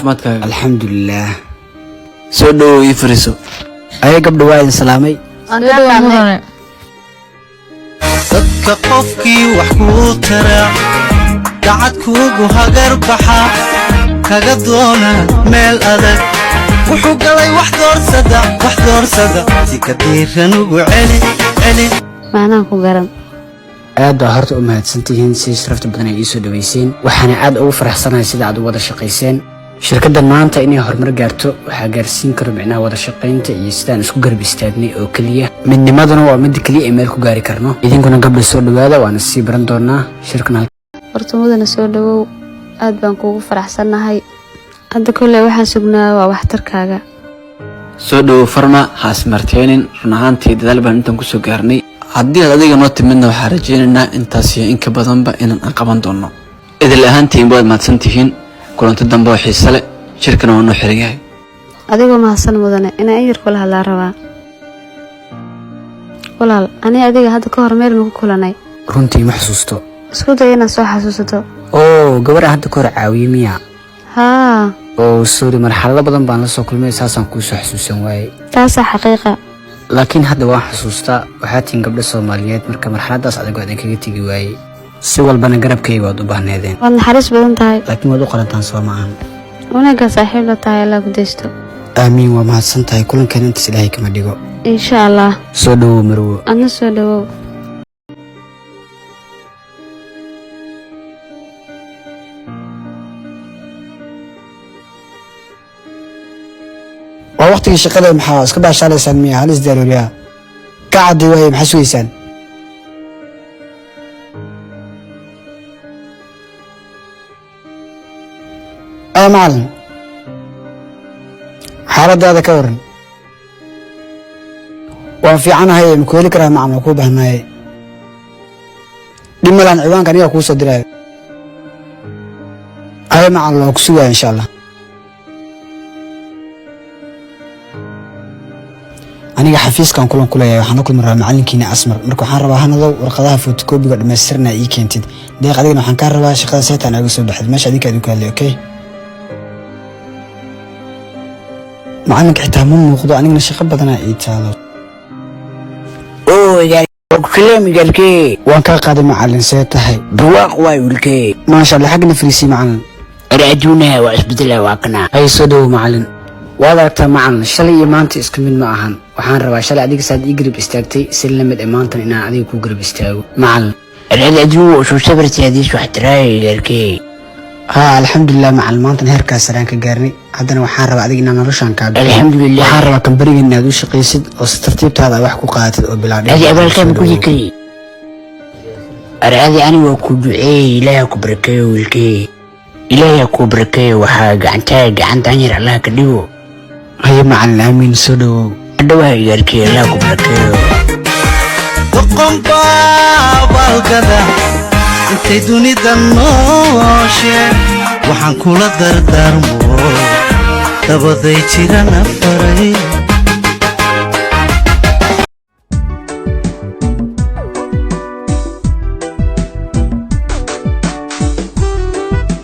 عافمتك الحمد لله سودو يفرسو أي قبل وايد سلامي أنا dadka qofkii wax ku tara dacad kuugu hagar baxa kaga doona meel adag wuxuu galay wax doorsada si ka diiran ugu celi maana ku garan aad horta u mahadsantihiin si sharafta badan ay soo dhaweyseen waxaan aad ugu faraxsanahay sida aad wada shaqeyseen shirkadda maanta inay horumar gaarto waxa gaarsiin karo macnaha wada shaqeynta iyo sidaan isku garab istaagnay oo kaliya midnimaduna waa mid kaliya ee meel ku gaari karno idinkuna gabdho soo dhawaada waana sii baran doonaa shirkan horta mudana soo dhawow aad baan kuugu faraxsanahay hadda kale waxaan sugnaa waa waxtarkaaga سودو فرما هاس مرتين رنهان تي دال بان انتن كسو gaarnay hadii aad adiga noo timidna waxa rajeynaa intaas iyo in ka badanba inaan aqaban doono idil ahaantiin baad maadsantihiin kulanti dambe oo xiiso leh shirkana waa noo xiriyahay adigoo mahadsan mudane inaan yar kula hadlaa rabaa walaal aniga adiga hadda ka hor meel ma ku kulanay runtii ma xasuusto isku day inaad soo xasuusato gabar hadda ka hor caawiye miya haa sorry marxalado badan baan la soo kulmay saasaan ku soo xasuusan waayay taas xaqiiqa laakiin hadda waan xasuustaa waxaa tiin gabdho Soomaaliyeed marka marxaladaas adag oo idinkaga tagi waayay si walbana garabkayga waad u baahneedeen waad naxariis badan tahay laakiin waad u qalantaan Soomaaliyan wanaagga saaxiib la tahay Allah ku deysto aamiin waa mahadsan tahay kulankan inta Ilaahay kama dhigo insha Allah soo dhawow marwo anna soo dhawow وقت الشقة محا اسكبا شالي سنمية هل ازداروا ليها كعدي وهي محسوي سن اي معلم حالة هذا كورن وفي عنها هي مكويلي كراه مع مكوبة هناي لما لان عوان كان يوكو صدرها اي معلم وكسوها ان شاء الله aniga xafiiskan kulan kuleeyahay waxaan ku maraa macalinkiina asmar marka waxaan rabaa hanado warqadaha photocopy-ga dhameystirna ii keentid deeq adigana waxaan ka rabaa shaqada seetan ay uga soo baxday meesha adinka aad ku hadlay okay macalinka xitaa ma muuqdo anigana shaqo badan ay taalo كلام قالكي waan ka qaaday macalin see tahay برواق واي ولكي ما شاء الله حقنا فريسي macalin رعدونا واسبدلها واقنا ay soo dhaw macalin waad aragtaa macalin shalay iyo maanta isku mid ma ahan waxaan rabaa shalay adiga saad ii garab istaagtay si la mid maanta inaan adiga ku garab istaago macalin رعدو وشو صبرتي هذيش واحد راي قالكي ها الحمد لله macalin maanta heerkaas saraan ka gaarnay haddana waxaan rabaa adiga inaan noloshaan ka الحمد لله waxaan rabaa kambariga inaad u shaqaysid oo si tartiibtaada wax ku qaadatid oo bilaad هذه أبل كم كل كري هذه أنا وكودعي لا كبركي ولكي إلهي كبركي وحاجة عن تانير الله كديو هيا macalin aamin soo dhawow أدوها يقالكي لا كبركي doqon baabalgada intay dunida nooshe waxaan kula dardaarmo dabaday jirana faray